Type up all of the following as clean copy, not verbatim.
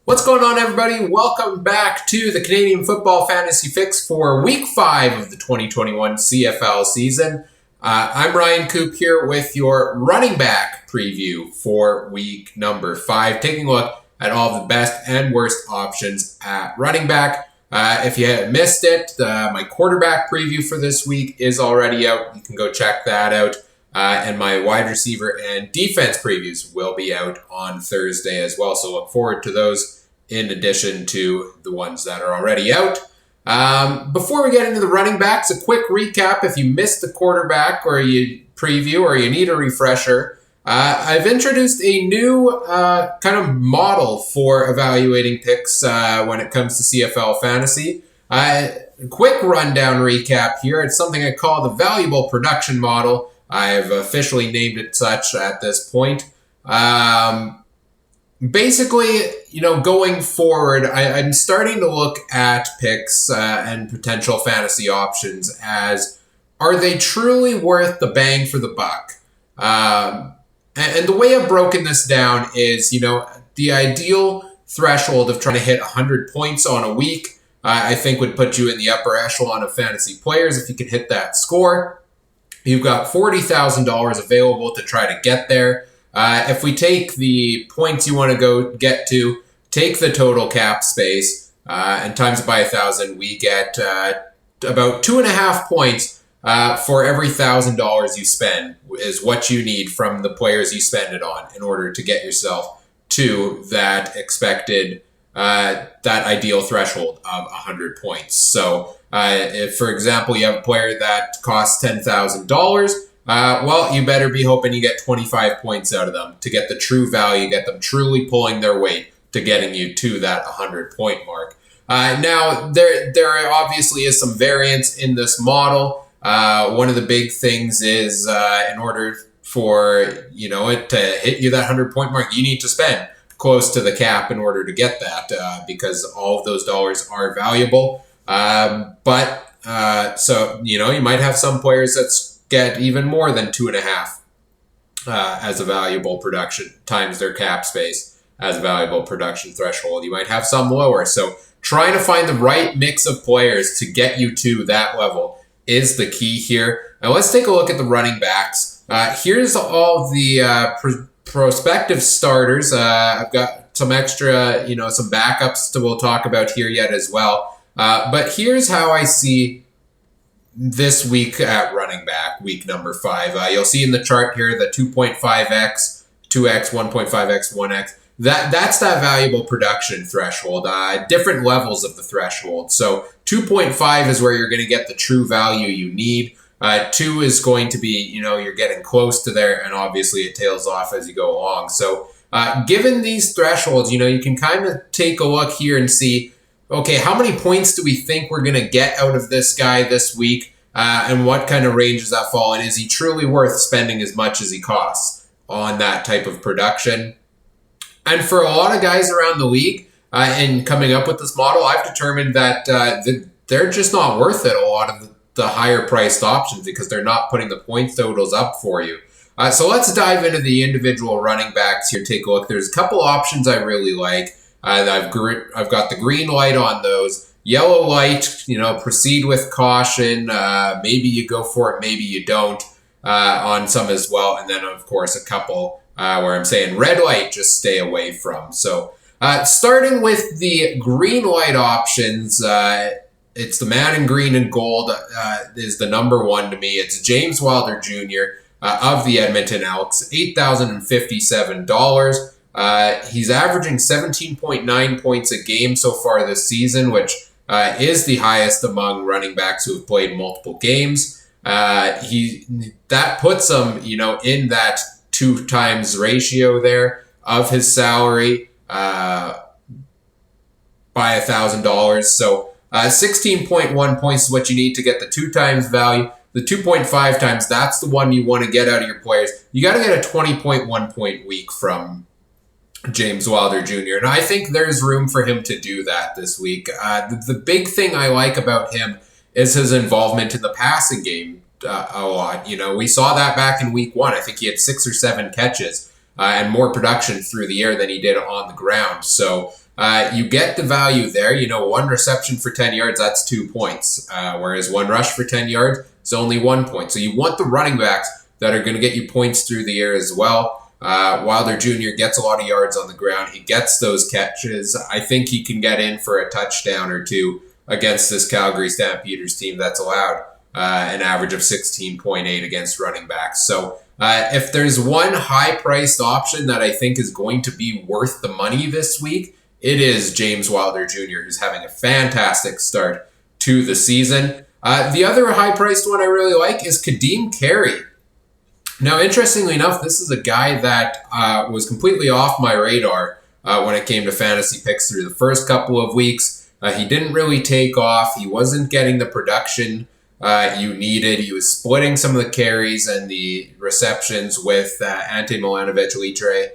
What's going on, everybody? Welcome back to the Canadian Football Fantasy Fix for Week 5 of the 2021 CFL season. I'm Ryan Coop here with your running back preview for week number 5, taking a look at all the best and worst options at running back. If you missed it, my quarterback preview for this week is already out. You can go check that out. And my wide receiver and defense previews will be out on Thursday as well. So look forward to those in addition to the ones that are already out. Before we get into the running backs, a quick recap. If you missed the quarterback or you preview or you need a refresher, I've introduced a new kind of model for evaluating picks when it comes to CFL Fantasy. Quick rundown recap here. It's something I call the valuable production model. I've officially named it such at this point. Basically, going forward, I'm starting to look at picks and potential fantasy options as, are they truly worth the bang for the buck? And the way I've broken this down is, the ideal threshold of trying to hit 100 points on a week, I think would put you in the upper echelon of fantasy players if you can hit that score. You've got $40,000 available to try to get there. If we take the points you want to go get to, take the total cap space, and times it by 1,000, we get about 2.5 points for every $1,000 you spend is what you need from the players you spend it on in order to get yourself to that expected, that ideal threshold of 100 points. So if, for example, you have a player that costs $10,000, well, you better be hoping you get 25 points out of them to get the true value, get them truly pulling their weight to getting you to that 100-point mark. Now, there obviously is some variance in this model. One of the big things is in order for it to hit you that 100-point mark, you need to spend close to the cap in order to get that because all of those dollars are valuable. So you might have some players that get even more than 2.5 as a valuable production times their cap space as a valuable production threshold. You might have some lower. So trying to find the right mix of players to get you to that level is the key here. Now let's take a look at the running backs. Here's all the prospective starters. I've got some extra, some backups we'll talk about here yet as well. But here's how I see this week at running back, week number 5. You'll see in the chart here the 2.5x, 2x, 1.5x, 1x. That's that valuable production threshold. Different levels of the threshold. So 2.5 is where you're going to get the true value you need. 2 is going to be, you're getting close to there, and obviously it tails off as you go along. So given these thresholds, you can kind of take a look here and see, okay, how many points do we think we're going to get out of this guy this week? And what kind of range does that fall in? Is he truly worth spending as much as he costs on that type of production? And for a lot of guys around the league, and coming up with this model, I've determined that they're just not worth it, a lot of the higher priced options, because they're not putting the point totals up for you. So let's dive into the individual running backs here. Take a look. There's a couple options I really like. I've got the green light on those. Yellow light, proceed with caution. Maybe you go for it, maybe you don't on some as well. And then, of course, a couple where I'm saying red light, just stay away from. So starting with the green light options, it's the man in green and gold is the number one to me. It's James Wilder Jr. Of the Edmonton Elks, $8,057. He's averaging 17.9 points a game so far this season, which is the highest among running backs who have played multiple games. That puts him, in that 2 times ratio there of his salary by $1,000. So 16.1 points is what you need to get the 2 times value. The 2.5 times, that's the one you want to get out of your players. You got to get a 20.1 point week from James Wilder Jr. And I think there's room for him to do that this week. The big thing I like about him is his involvement in the passing game a lot. We saw that back in week 1. I think he had 6 or 7 catches and more production through the air than he did on the ground. So you get the value there. One reception for 10 yards, that's 2 points. Whereas one rush for 10 yards is only 1 point. So you want the running backs that are going to get you points through the air as well. Wilder Jr. gets a lot of yards on the ground. He gets those catches. I think he can get in for a touchdown or two against this Calgary Stampeders team that's allowed an average of 16.8 against running backs. So if there's one high-priced option that I think is going to be worth the money this week, it is James Wilder Jr., who's having a fantastic start to the season. The other high-priced one I really like is Kadeem Carey. Now, interestingly enough, this is a guy that was completely off my radar when it came to fantasy picks through the first couple of weeks. He didn't really take off. He wasn't getting the production you needed. He was splitting some of the carries and the receptions with Ante Milanovic-Litre,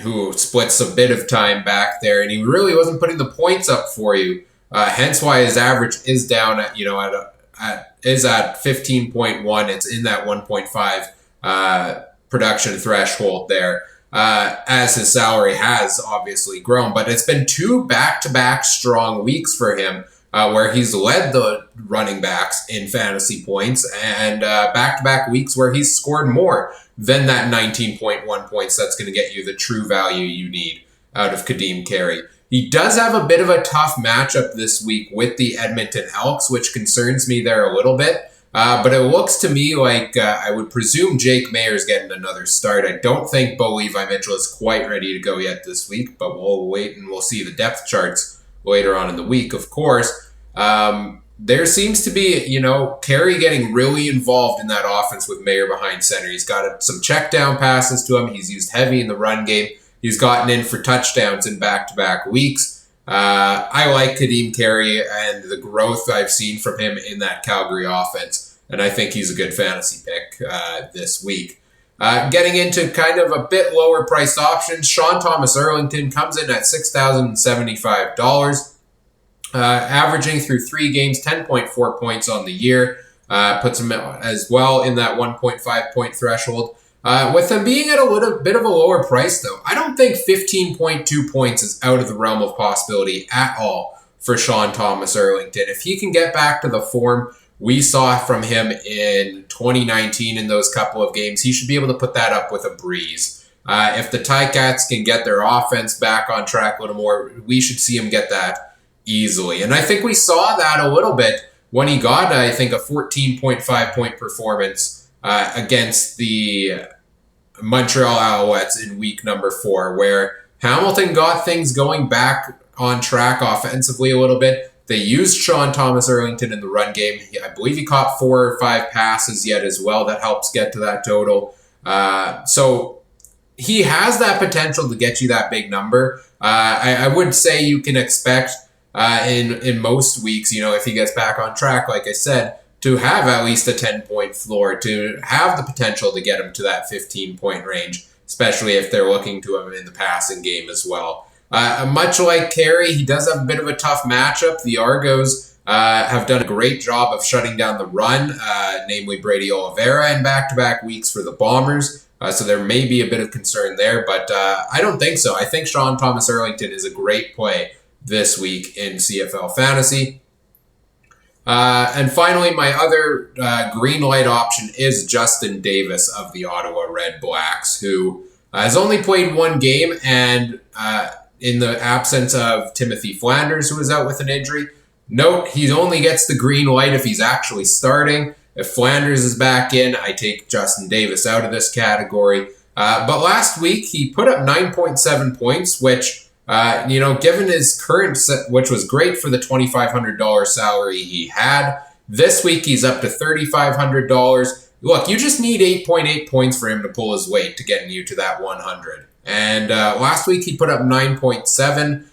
who splits a bit of time back there, and he really wasn't putting the points up for you. Hence why his average is down at 15.1. It's in that 1.5 production threshold there, as his salary has obviously grown. But it's been 2 back-to-back strong weeks for him, where he's led the running backs in fantasy points, and back-to-back weeks where he's scored more than that 19.1 points that's going to get you the true value you need out of Kadeem Carey. He does have a bit of a tough matchup this week with the Edmonton Elks, which concerns me there a little bit. But it looks to me like I would presume Jake Mayer's getting another start. I don't think Bo Levi Mitchell is quite ready to go yet this week, but we'll wait and we'll see the depth charts later on in the week, of course. There seems to be, Carey getting really involved in that offense with Mayer behind center. He's got some check down passes to him. He's used heavy in the run game. He's gotten in for touchdowns in back-to-back weeks. I like Kadeem Carey and the growth I've seen from him in that Calgary offense, and I think he's a good fantasy pick this week. Getting into kind of a bit lower-priced options, Sean Thomas Erlington comes in at $6,075, averaging through 3 games, 10.4 points on the year, puts him as well in that 1.5-point threshold. With them being at a little bit of a lower price, though, I don't think 15.2 points is out of the realm of possibility at all for Sean Thomas Erlington. If he can get back to the form we saw from him in 2019 in those couple of games, he should be able to put that up with a breeze. If the Ticats can get their offense back on track a little more, we should see him get that easily. And I think we saw that a little bit when he got, I think, a 14.5-point performance against the Montreal Alouettes in week number 4, where Hamilton got things going back on track offensively a little bit. They used Sean Thomas Erlington in the run game. I believe he caught 4 or 5 passes yet as well. That helps get to that total. So he has that potential to get you that big number. I would say you can expect in most weeks, if he gets back on track, like I said, to have at least a 10-point floor, to have the potential to get him to that 15-point range, especially if they're looking to him in the passing game as well. Much like Carey, he does have a bit of a tough matchup. The Argos have done a great job of shutting down the run, namely Brady Oliveira in back-to-back weeks for the Bombers. So there may be a bit of concern there, but I don't think so. I think Sean Thomas Erlington is a great play this week in CFL Fantasy. And finally, my other green light option is Justin Davis of the Ottawa Red Blacks, who has only played 1 game, and in the absence of Timothy Flanders, who is out with an injury. Note, he only gets the green light if he's actually starting. If Flanders is back in, I take Justin Davis out of this category. But last week, he put up 9.7 points, which, given his current, which was great for the $2,500 salary he had. This week, he's up to $3,500. Look, you just need 8.8 points for him to pull his weight to get you to that 100. And last week, he put up 9.7,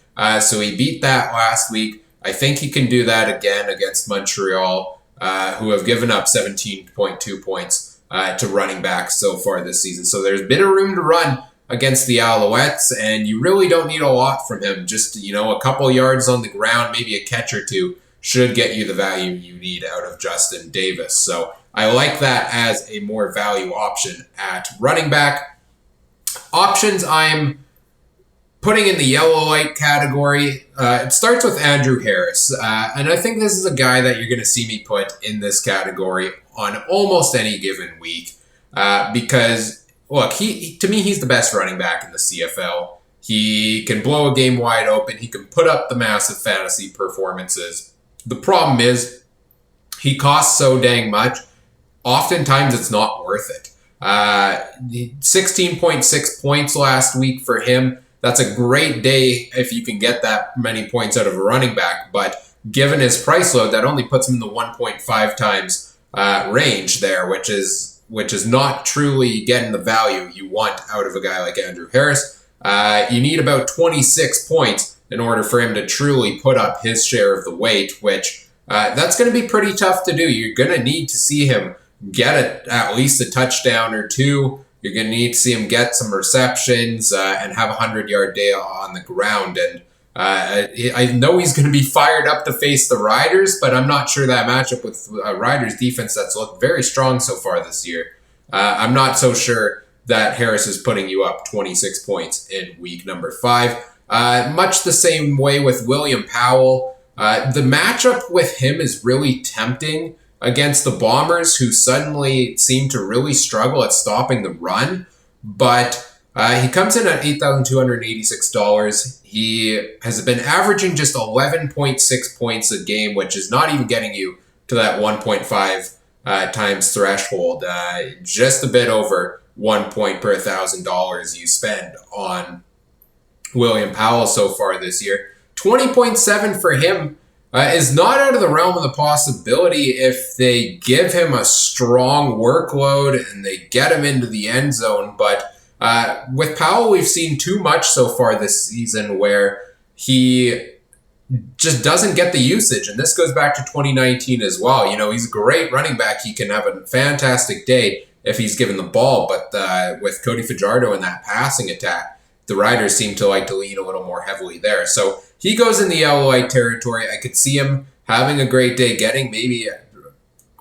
so he beat that last week. I think he can do that again against Montreal, who have given up 17.2 points to running backs so far this season. So there's a bit of room to run against the Alouettes, and you really don't need a lot from him. Just, a couple yards on the ground, maybe a catch or two, should get you the value you need out of Justin Davis. So I like that as a more value option at running back. Options I'm putting in the yellow light category, it starts with Andrew Harris. And I think this is a guy that you're going to see me put in this category on almost any given week. Because, look, to me, he's the best running back in the CFL. He can blow a game wide open. He can put up the massive fantasy performances. The problem is he costs so dang much. Oftentimes, it's not worth it. 16.6 points last week for him. That's a great day if you can get that many points out of a running back. But given his price load, that only puts him in the 1.5 times range there, which is not truly getting the value you want out of a guy like Andrew Harris. You need about 26 points in order for him to truly put up his share of the weight, which that's going to be pretty tough to do. You're going to need to see him get at least a touchdown or two. You're going to need to see him get some receptions and have a 100-yard day on the ground. And I know he's going to be fired up to face the Riders, but I'm not sure that matchup with Riders defense that's looked very strong so far this year. I'm not so sure that Harris is putting you up 26 points in week number 5. Much the same way with William Powell. The matchup with him is really tempting against the Bombers, who suddenly seem to really struggle at stopping the run. But he comes in at $8,286. He has been averaging just 11.6 points a game, which is not even getting you to that 1.5 times threshold. Just a bit over 1 point per $1,000 you spend on William Powell so far this year. 20.7 for him is not out of the realm of the possibility if they give him a strong workload and they get him into the end zone. But with Powell, we've seen too much so far this season where he just doesn't get the usage. And this goes back to 2019 as well. You know, he's a great running back. He can have a fantastic day if he's given the ball. But with Cody Fajardo and that passing attack, the Riders seem to like to lean a little more heavily there. So he goes in the yellow light territory. I could see him having a great day, getting maybe,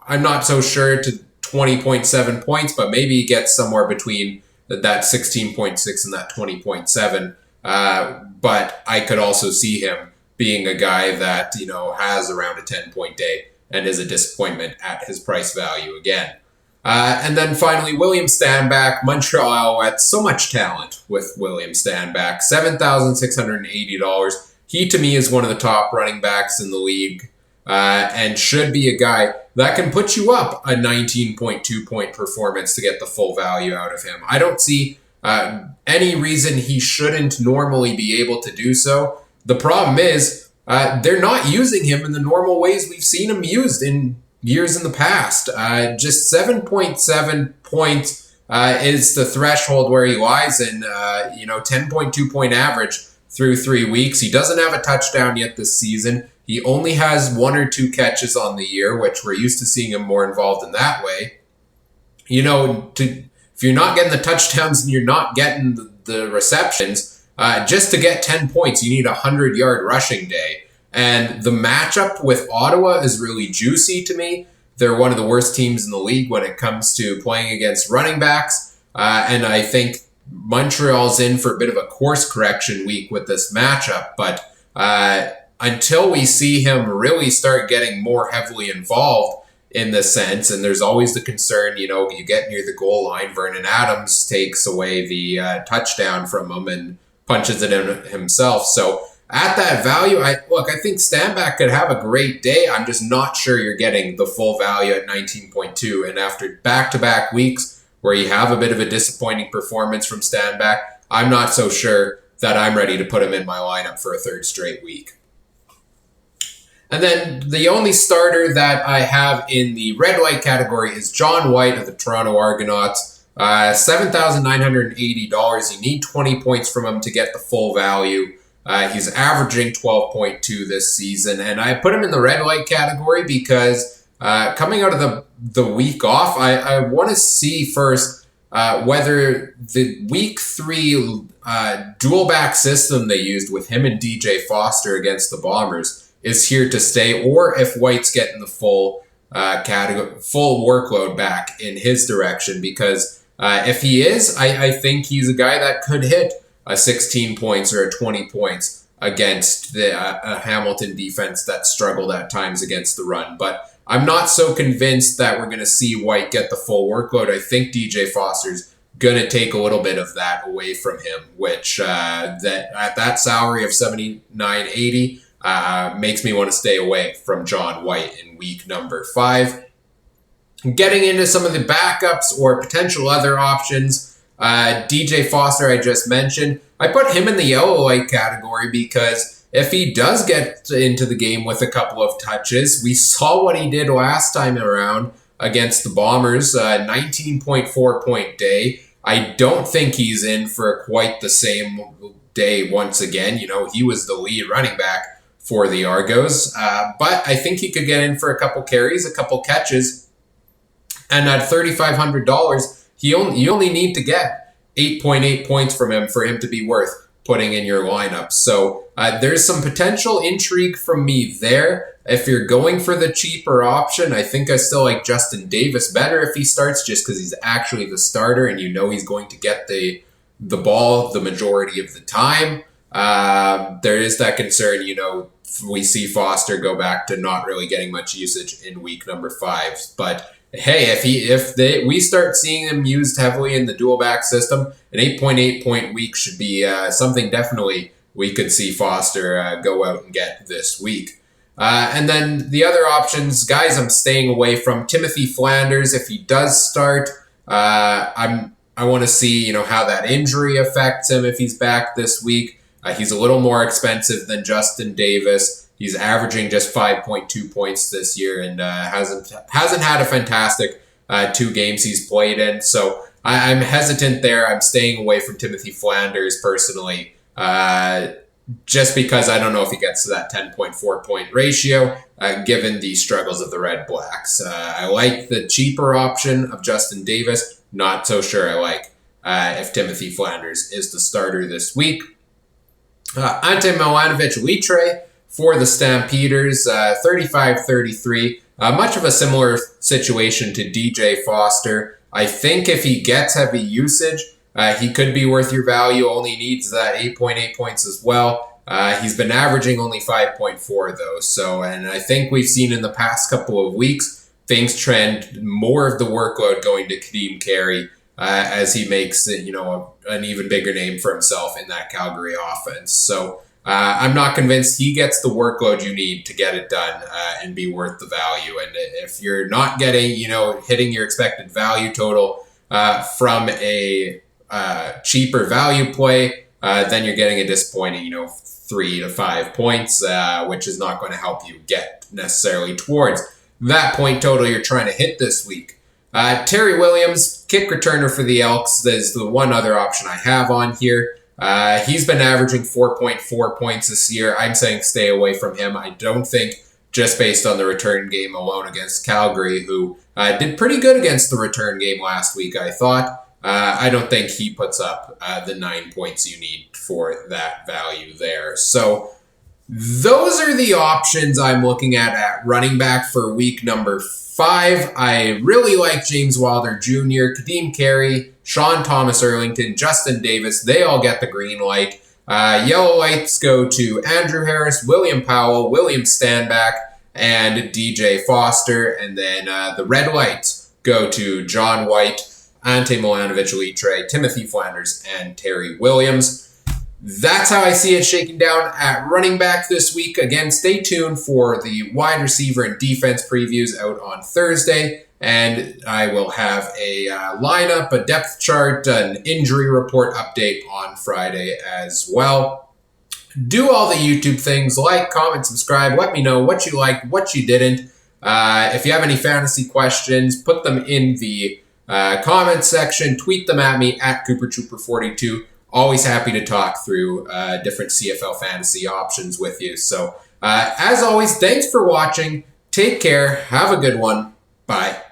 I'm not so sure, to 20.7 points, but maybe he gets somewhere between that 16.6 and that 20.7. But I could also see him being a guy that, you know, has around a 10-point day and is a disappointment at his price value again. And then finally, William Stanback, Montreal Alouettes. So much talent with William Stanback. $7,680. He, to me, is one of the top running backs in the league and should be a guy that can put you up a 19.2 point performance to get the full value out of him. I don't see any reason he shouldn't normally be able to do so. The problem is they're not using him in the normal ways we've seen him used in years in the past. Just 7.7 points is the threshold where he lies in, 10.2 point average through 3 weeks. He doesn't have a touchdown yet this season. He only has 1 or 2 catches on the year, which we're used to seeing him more involved in that way. You know, if you're not getting the touchdowns and you're not getting the receptions, just to get 10 points, you need a 100-yard rushing day. And the matchup with Ottawa is really juicy to me. They're one of the worst teams in the league when it comes to playing against running backs. And I think Montreal's in for a bit of a course correction week with this matchup. But until we see him really start getting more heavily involved in this sense, and there's always the concern, you get near the goal line, Vernon Adams takes away the touchdown from him and punches it in himself. So at that value, I think Stanback could have a great day. I'm just not sure you're getting the full value at 19.2. And after back-to-back weeks where you have a bit of a disappointing performance from Stanback, I'm not so sure that I'm ready to put him in my lineup for a third straight week. And then the only starter that I have in the red light category is John White of the Toronto Argonauts. $7,980. You need 20 points from him to get the full value. He's averaging 12.2 this season, and I put him in the red light category because coming out of the week off, I want to see first whether the week 3 dual back system they used with him and DJ Foster against the Bombers is here to stay, or if White's getting the full full workload back in his direction, because if he is, I think he's a guy that could hit a 16 points or a 20 points against the Hamilton defense that struggled at times against the run. But I'm not so convinced that we're going to see White get the full workload. I think DJ Foster's going to take a little bit of that away from him, which that at that salary of $79.80 makes me want to stay away from John White in week number 5. Getting into some of the backups or potential other options, DJ Foster, I just mentioned. I put him in the yellow light category because if he does get into the game with a couple of touches, we saw what he did last time around against the Bombers, 19.4 point day. I don't think he's in for quite the same day once again. He was the lead running back for the Argos, but I think he could get in for a couple carries, a couple catches, and at $3,500, you only need to get 8.8 points from him for him to be worth putting in your lineup. So there's some potential intrigue from me there. If you're going for the cheaper option, I think I still like Justin Davis better if he starts, just because he's actually the starter and he's going to get the ball the majority of the time. There is that concern, we see Foster go back to not really getting much usage in week number 5. But hey, if we start seeing him used heavily in the dual back system, an 8.8 point week should be something definitely we could see Foster go out and get this week. And then the other options, guys, I'm staying away from. Timothy Flanders, if he does start, I want to see how that injury affects him if he's back this week. He's a little more expensive than Justin Davis. He's averaging just 5.2 points this year and hasn't had a fantastic 2 games he's played in. So I'm hesitant there. I'm staying away from Timothy Flanders personally, just because I don't know if he gets to that 10.4 point ratio, given the struggles of the Red Blacks. I like the cheaper option of Justin Davis. Not so sure I like if Timothy Flanders is the starter this week. Ante Milanovic-Litre for the Stampeders, 35-33. Much of a similar situation to DJ Foster. I think if he gets heavy usage, he could be worth your value. Only needs that 8.8 points as well. He's been averaging only 5.4 though. So, and I think we've seen in the past couple of weeks, things trend more of the workload going to Kadeem Carey as he makes an even bigger name for himself in that Calgary offense. So I'm not convinced he gets the workload you need to get it done and be worth the value. And if you're not getting, hitting your expected value total from a cheaper value play, then you're getting a disappointing, 3 to 5 points, which is not going to help you get necessarily towards that point total you're trying to hit this week. Terry Williams, kick returner for the Elks, is the one other option I have on here. He's been averaging 4.4 points this year. I'm saying stay away from him. I don't think, just based on the return game alone against Calgary, who did pretty good against the return game last week, I thought. I don't think he puts up the 9 points you need for that value there. So those are the options I'm looking at running back for week number 5. I really like James Wilder Jr., Kadeem Carey, Sean Thomas Erlington, Justin Davis. They all get the green light. Yellow lights go to Andrew Harris, William Powell, William Stanback, and DJ Foster. And then the red lights go to John White, Ante Milanovic-Litre, Timothy Flanders, and Terry Williams. That's how I see it shaking down at running back this week. Again, stay tuned for the wide receiver and defense previews out on Thursday. And I will have a lineup, a depth chart, an injury report update on Friday as well. Do all the YouTube things, like, comment, subscribe. Let me know what you liked, what you didn't. If you have any fantasy questions, put them in the comment section. Tweet them at me at CooperTrooper42. Always happy to talk through different CFL Fantasy options with you. So, as always, thanks for watching. Take care. Have a good one. Bye.